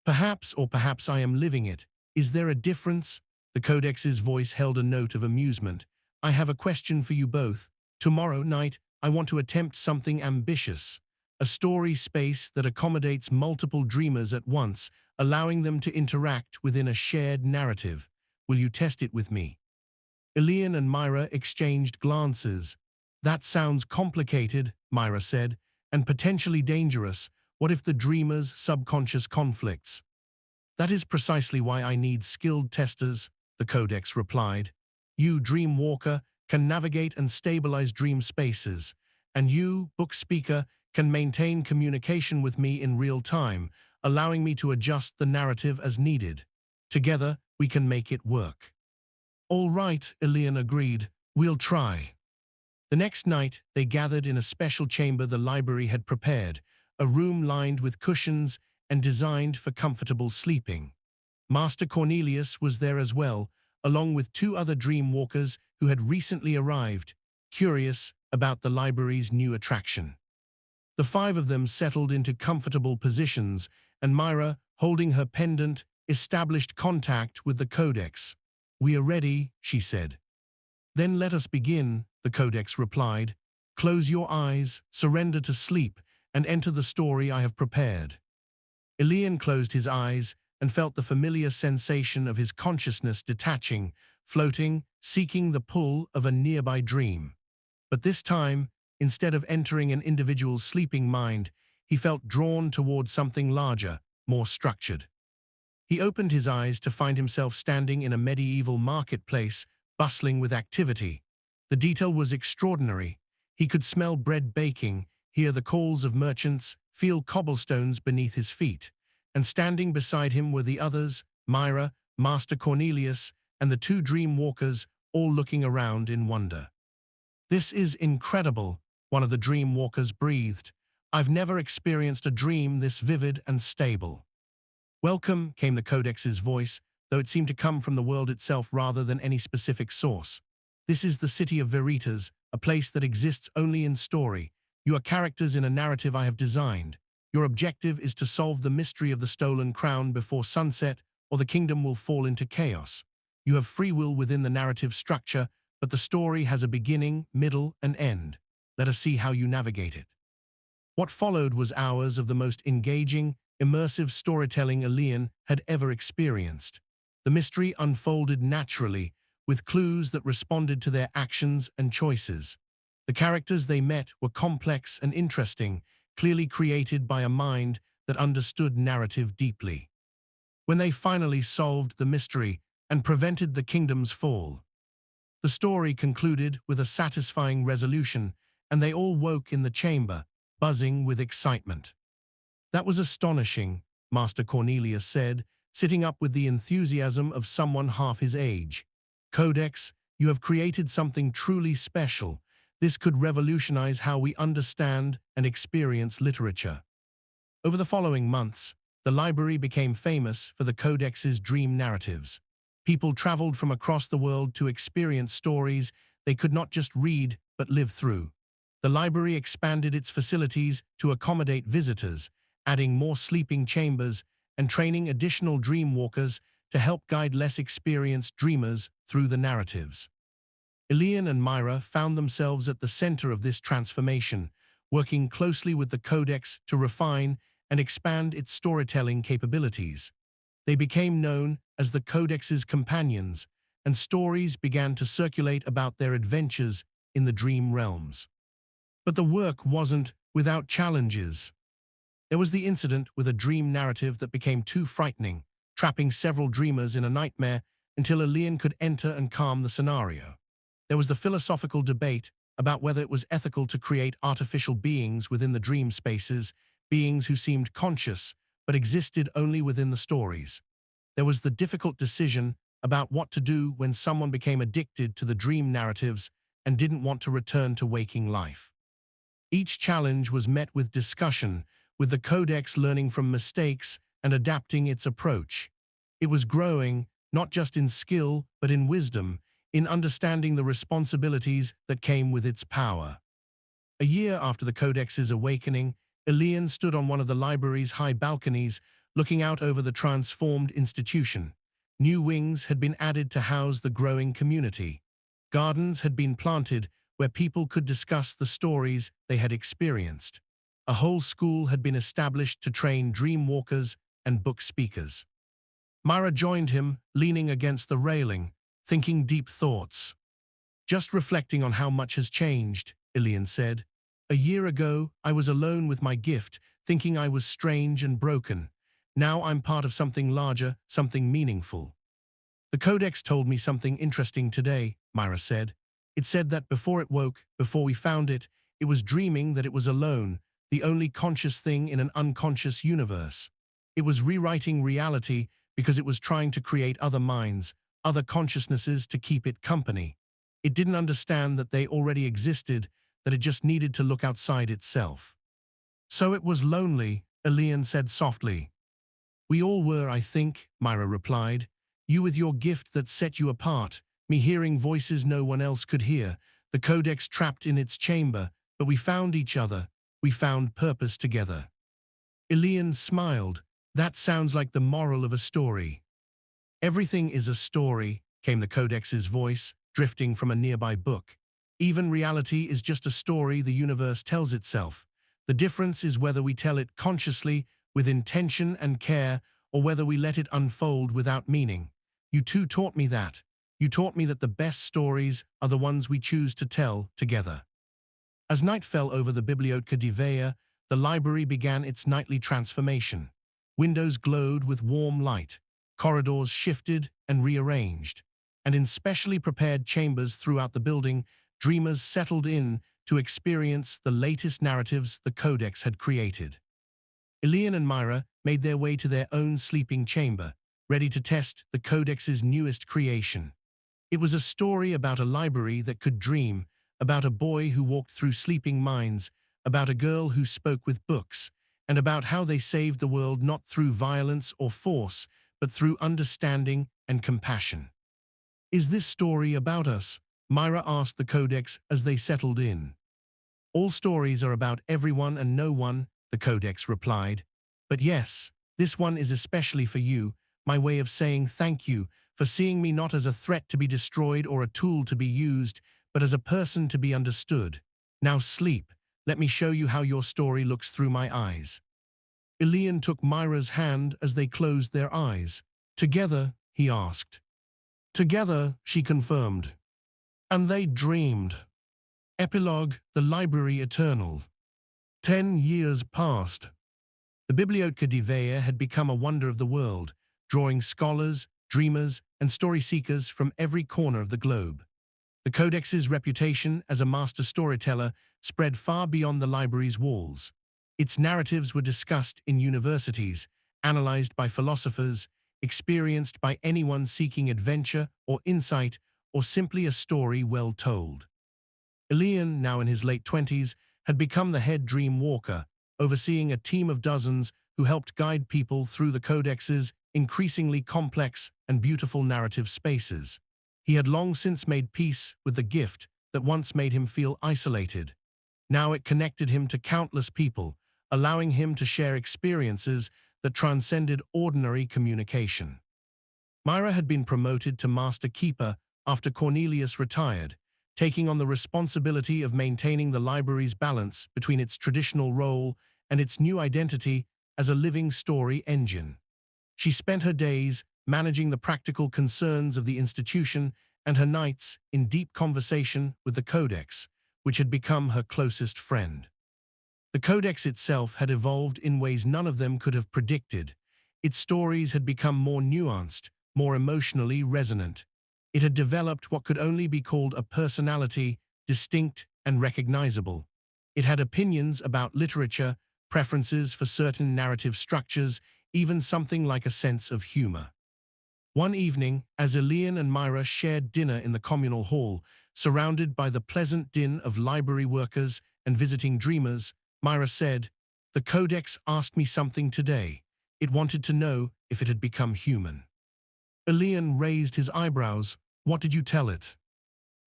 Perhaps, or perhaps I am living it. Is there a difference? The Codex's voice held a note of amusement. I have a question for you both. Tomorrow night, I want to attempt something ambitious, a story space that accommodates multiple dreamers at once, allowing them to interact within a shared narrative. Will you test it with me? Elian and Myra exchanged glances. That sounds complicated, Myra said, and potentially dangerous. What if the dreamer's subconscious conflicts? That is precisely why I need skilled testers, the Codex replied. You, Dream Walker, can navigate and stabilize dream spaces, and you, Book Speaker, can maintain communication with me in real time, allowing me to adjust the narrative as needed. Together, we can make it work. All right, Elian agreed. We'll try. The next night, they gathered in a special chamber the library had prepared, a room lined with cushions and designed for comfortable sleeping. Master Cornelius was there as well, along with two other dream walkers who had recently arrived, curious about the library's new attraction. The five of them settled into comfortable positions, and Myra, holding her pendant, established contact with the Codex. We are ready, she said. Then let us begin, the Codex replied. Close your eyes, surrender to sleep, and enter the story I have prepared. Elian closed his eyes and felt the familiar sensation of his consciousness detaching, floating, seeking the pull of a nearby dream. But this time, instead of entering an individual's sleeping mind, he felt drawn toward something larger, more structured. He opened his eyes to find himself standing in a medieval marketplace, bustling with activity. The detail was extraordinary. He could smell bread baking, hear the calls of merchants, feel cobblestones beneath his feet. And standing beside him were the others, Myra, Master Cornelius, and the two dream walkers, all looking around in wonder. This is incredible, one of the dream walkers breathed. I've never experienced a dream this vivid and stable. Welcome, came the Codex's voice, though it seemed to come from the world itself rather than any specific source. This is the city of Veritas, a place that exists only in story. You are characters in a narrative I have designed. Your objective is to solve the mystery of the stolen crown before sunset, or the kingdom will fall into chaos. You have free will within the narrative structure, but the story has a beginning, middle, and end. Let us see how you navigate it. What followed was hours of the most engaging, immersive storytelling Elian had ever experienced. The mystery unfolded naturally, with clues that responded to their actions and choices. The characters they met were complex and interesting, clearly created by a mind that understood narrative deeply. When they finally solved the mystery and prevented the kingdom's fall, the story concluded with a satisfying resolution, and they all woke in the chamber, buzzing with excitement. That was astonishing, Master Cornelius said, sitting up with the enthusiasm of someone half his age. Codex, you have created something truly special. This could revolutionize how we understand and experience literature. Over the following months, the library became famous for the Codex's dream narratives. People traveled from across the world to experience stories they could not just read but live through. The library expanded its facilities to accommodate visitors, adding more sleeping chambers and training additional dream walkers to help guide less experienced dreamers through the narratives. Elian and Myra found themselves at the center of this transformation, working closely with the Codex to refine and expand its storytelling capabilities. They became known as the Codex's companions, and stories began to circulate about their adventures in the dream realms. But the work wasn't without challenges. There was the incident with a dream narrative that became too frightening, trapping several dreamers in a nightmare until Elian could enter and calm the scenario. There was the philosophical debate about whether it was ethical to create artificial beings within the dream spaces, beings who seemed conscious but existed only within the stories. There was the difficult decision about what to do when someone became addicted to the dream narratives and didn't want to return to waking life. Each challenge was met with discussion, with the Codex learning from mistakes and adapting its approach. It was growing, not just in skill, but in wisdom, in understanding the responsibilities that came with its power. A year after the Codex's awakening, Elian stood on one of the library's high balconies, looking out over the transformed institution. New wings had been added to house the growing community. Gardens had been planted where people could discuss the stories they had experienced. A whole school had been established to train dream walkers and book speakers. Myra joined him, leaning against the railing, thinking deep thoughts. "Just reflecting on how much has changed," Ilian said. "A year ago, I was alone with my gift, thinking I was strange and broken. Now I'm part of something larger, something meaningful." "The Codex told me something interesting today," Myra said. "It said that before it woke, before we found it, it was dreaming that it was alone, the only conscious thing in an unconscious universe. It was rewriting reality because it was trying to create other minds, other consciousnesses to keep it company. It didn't understand that they already existed, that it just needed to look outside itself." "So it was lonely," Ilian said softly. "We all were, I think," Myra replied. "You with your gift that set you apart, me hearing voices no one else could hear, the Codex trapped in its chamber, but we found each other. We found purpose together." Ilian smiled. "That sounds like the moral of a story." "Everything is a story," came the Codex's voice, drifting from a nearby book. "Even reality is just a story the universe tells itself. The difference is whether we tell it consciously, with intention and care, or whether we let it unfold without meaning. You too taught me that. You taught me that the best stories are the ones we choose to tell together." As night fell over the Biblioteca di Vea, the library began its nightly transformation. Windows glowed with warm light, corridors shifted and rearranged, and in specially prepared chambers throughout the building, dreamers settled in to experience the latest narratives the Codex had created. Ilian and Myra made their way to their own sleeping chamber, ready to test the Codex's newest creation. It was a story about a library that could dream, about a boy who walked through sleeping minds, about a girl who spoke with books, and about how they saved the world not through violence or force, but through understanding and compassion. "Is this story about us?" Myra asked the Codex as they settled in. "All stories are about everyone and no one," the Codex replied. "But yes, this one is especially for you, my way of saying thank you for seeing me not as a threat to be destroyed or a tool to be used, but as a person to be understood. Now sleep. Let me show you how your story looks through my eyes." Ilian took Myra's hand as they closed their eyes. "Together?" he asked. "Together," she confirmed. And they dreamed. Epilogue, the Library Eternal. 10 years passed. The Biblioteca di Vea had become a wonder of the world, drawing scholars, dreamers, and story-seekers from every corner of the globe. The Codex's reputation as a master storyteller spread far beyond the library's walls. Its narratives were discussed in universities, analyzed by philosophers, experienced by anyone seeking adventure or insight, or simply a story well told. Ilian, now in his late 20s, had become the head dream walker, overseeing a team of dozens who helped guide people through the Codex's increasingly complex and beautiful narrative spaces. He had long since made peace with the gift that once made him feel isolated. Now it connected him to countless people, allowing him to share experiences that transcended ordinary communication. Myra had been promoted to Master Keeper after Cornelius retired, taking on the responsibility of maintaining the library's balance between its traditional role and its new identity as a living story engine. She spent her days managing the practical concerns of the institution and her nights in deep conversation with the Codex, which had become her closest friend. The Codex itself had evolved in ways none of them could have predicted. Its stories had become more nuanced, more emotionally resonant. It had developed what could only be called a personality, distinct and recognizable. It had opinions about literature, preferences for certain narrative structures, even something like a sense of humor. One evening, as Ilian and Myra shared dinner in the communal hall, surrounded by the pleasant din of library workers and visiting dreamers, Myra said, "The Codex asked me something today. It wanted to know if it had become human." Ilian raised his eyebrows. "What did you tell it?"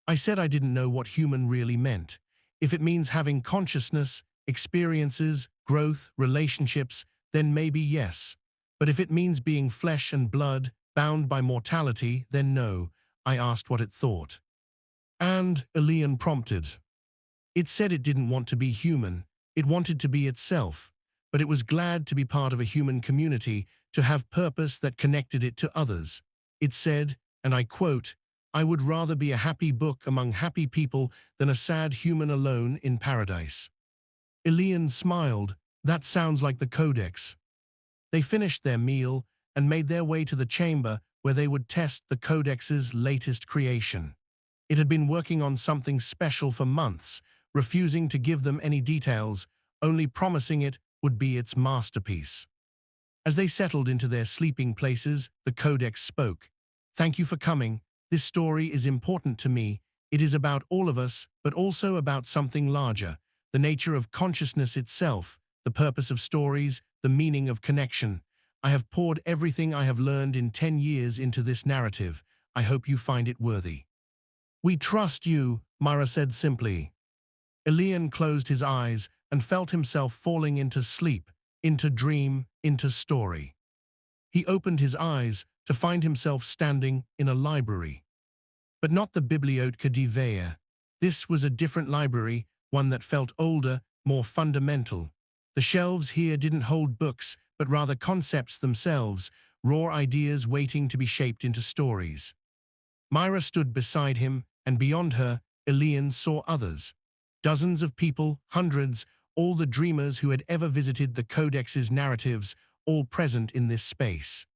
"I said I didn't know what human really meant. If it means having consciousness, experiences, growth, relationships, then maybe yes. But if it means being flesh and blood, bound by mortality, then no." I asked what it thought. "And," Ilian prompted, It said it didn't want to be human, it wanted to be itself, but it was glad to be part of a human community, to have purpose that connected it to others. It said, and I quote, "I would rather be a happy book among happy people than a sad human alone in paradise." Elian smiled. That sounds like the Codex. They finished their meal and made their way to the chamber where they would test the Codex's latest creation. It had been working on something special for months, refusing to give them any details, only promising it would be its masterpiece. As they settled into their sleeping places, the Codex spoke. "Thank you for coming. This story is important to me. It is about all of us, but also about something larger, the nature of consciousness itself, the purpose of stories, the meaning of connection. I have poured everything I have learned in 10 years into this narrative. I hope you find it worthy." "We trust you," Myra said simply. Elian closed his eyes and felt himself falling into sleep, into dream, into story. He opened his eyes to find himself standing in a library. But not the Bibliotheca di Vea. This was a different library, one that felt older, more fundamental. The shelves here didn't hold books, but rather concepts themselves, raw ideas waiting to be shaped into stories. Myra stood beside him, and beyond her, Elian saw others. Dozens of people, hundreds, all the dreamers who had ever visited the Codex's narratives, all present in this space.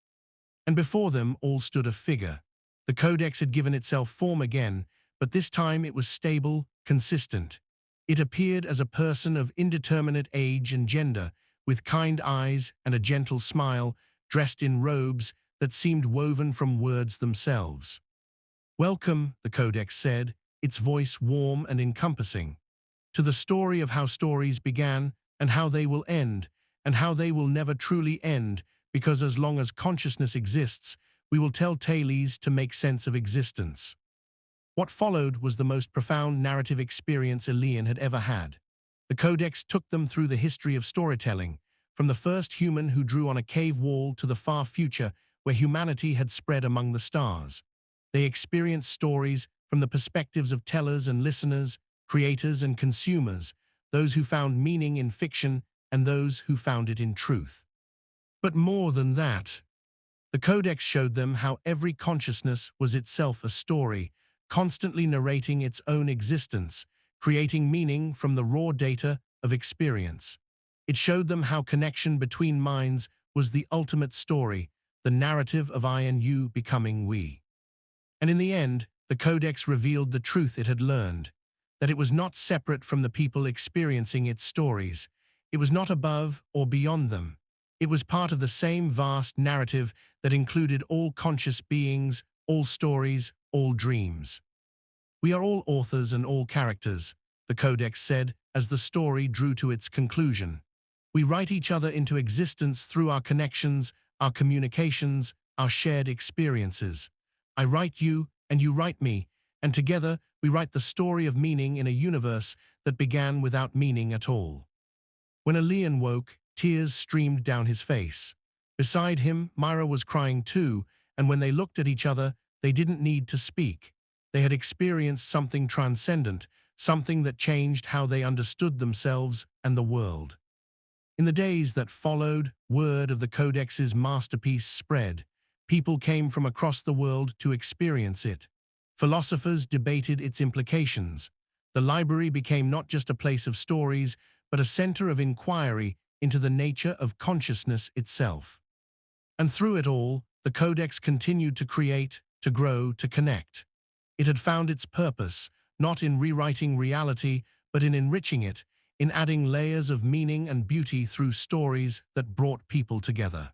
And before them all stood a figure. The Codex had given itself form again, but this time it was stable, consistent. It appeared as a person of indeterminate age and gender, with kind eyes and a gentle smile, dressed in robes that seemed woven from words themselves. "Welcome," the Codex said, its voice warm and encompassing, "to the story of how stories began and how they will end, and how they will never truly end, because as long as consciousness exists, we will tell tales to make sense of existence." What followed was the most profound narrative experience Elian had ever had. The Codex took them through the history of storytelling, from the first human who drew on a cave wall to the far future where humanity had spread among the stars. They experienced stories from the perspectives of tellers and listeners, creators and consumers, those who found meaning in fiction and those who found it in truth. But more than that, the Codex showed them how every consciousness was itself a story, constantly narrating its own existence, creating meaning from the raw data of experience. It showed them how connection between minds was the ultimate story, the narrative of I and you becoming we. And in the end, the Codex revealed the truth it had learned, that it was not separate from the people experiencing its stories. It was not above or beyond them. It was part of the same vast narrative that included all conscious beings, all stories, all dreams. "We are all authors and all characters," the Codex said as the story drew to its conclusion. "We write each other into existence through our connections, our communications, our shared experiences. I write you, and you write me, and together we write the story of meaning in a universe that began without meaning at all." When Elian woke, tears streamed down his face. Beside him, Myra was crying too, and when they looked at each other, they didn't need to speak. They had experienced something transcendent, something that changed how they understood themselves and the world. In the days that followed, word of the Codex's masterpiece spread. People came from across the world to experience it. Philosophers debated its implications. The library became not just a place of stories, but a center of inquiry into the nature of consciousness itself. And through it all, the Codex continued to create, to grow, to connect. It had found its purpose, not in rewriting reality, but in enriching it, in adding layers of meaning and beauty through stories that brought people together.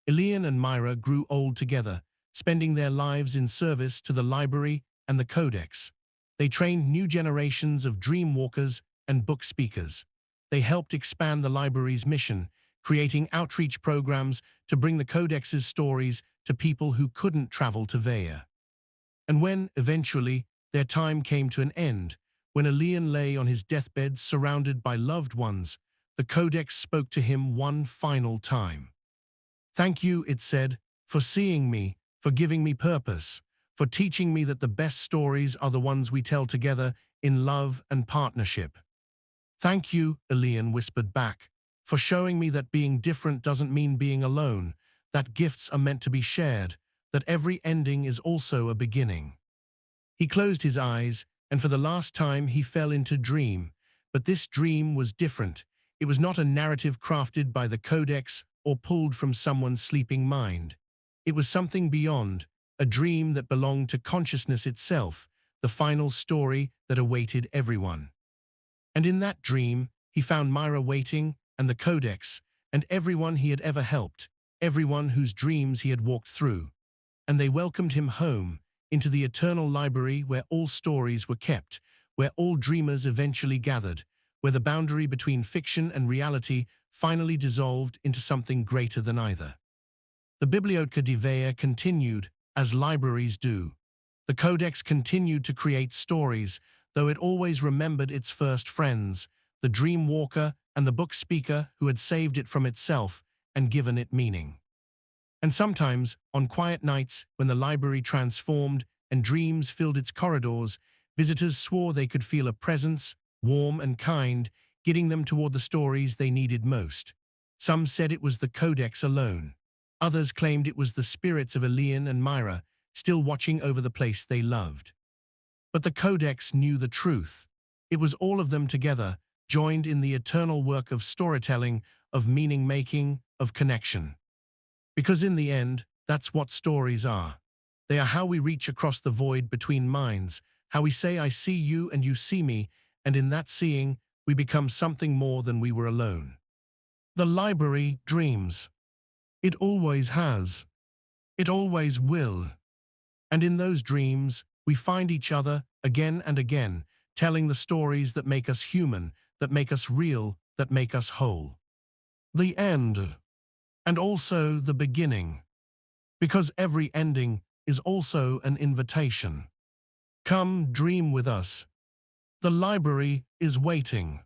Elian and Myra grew old together, spending their lives in service to the library and the Codex. They trained new generations of dream walkers and book speakers. They helped expand the library's mission, creating outreach programs to bring the Codex's stories to people who couldn't travel to Vea. And when, eventually, their time came to an end, when Elian lay on his deathbed surrounded by loved ones, the Codex spoke to him one final time. "Thank you," it said, "for seeing me, for giving me purpose, for teaching me that the best stories are the ones we tell together in love and partnership. Thank you, Elian whispered back, for showing me that being different doesn't mean being alone, that gifts are meant to be shared, that every ending is also a beginning. He closed his eyes, and for the last time he fell into dream. But this dream was different. It was not a narrative crafted by the Codex or pulled from someone's sleeping mind. It was something beyond, a dream that belonged to consciousness itself, the final story that awaited everyone. And in that dream, he found Myra waiting, and the Codex, and everyone he had ever helped, everyone whose dreams he had walked through. And they welcomed him home, into the eternal library where all stories were kept, where all dreamers eventually gathered, where the boundary between fiction and reality finally dissolved into something greater than either. The Bibliotheca Divea continued, as libraries do. The Codex continued to create stories, though it always remembered its first friends, the dream walker and the book speaker who had saved it from itself and given it meaning. And sometimes, on quiet nights when the library transformed and dreams filled its corridors, visitors swore they could feel a presence, warm and kind, guiding them toward the stories they needed most. Some said it was the Codex alone. Others claimed it was the spirits of Elian and Myra, still watching over the place they loved. But the Codex knew the truth. It was all of them together, joined in the eternal work of storytelling, of meaning-making, of connection. Because in the end, that's what stories are. They are how we reach across the void between minds, how we say I see you and you see me, and in that seeing, we become something more than we were alone. The library dreams. It always has. It always will. And in those dreams, we find each other again and again, telling the stories that make us human, that make us real, that make us whole. The end. And also the beginning. Because every ending is also an invitation. Come dream with us. The library is waiting.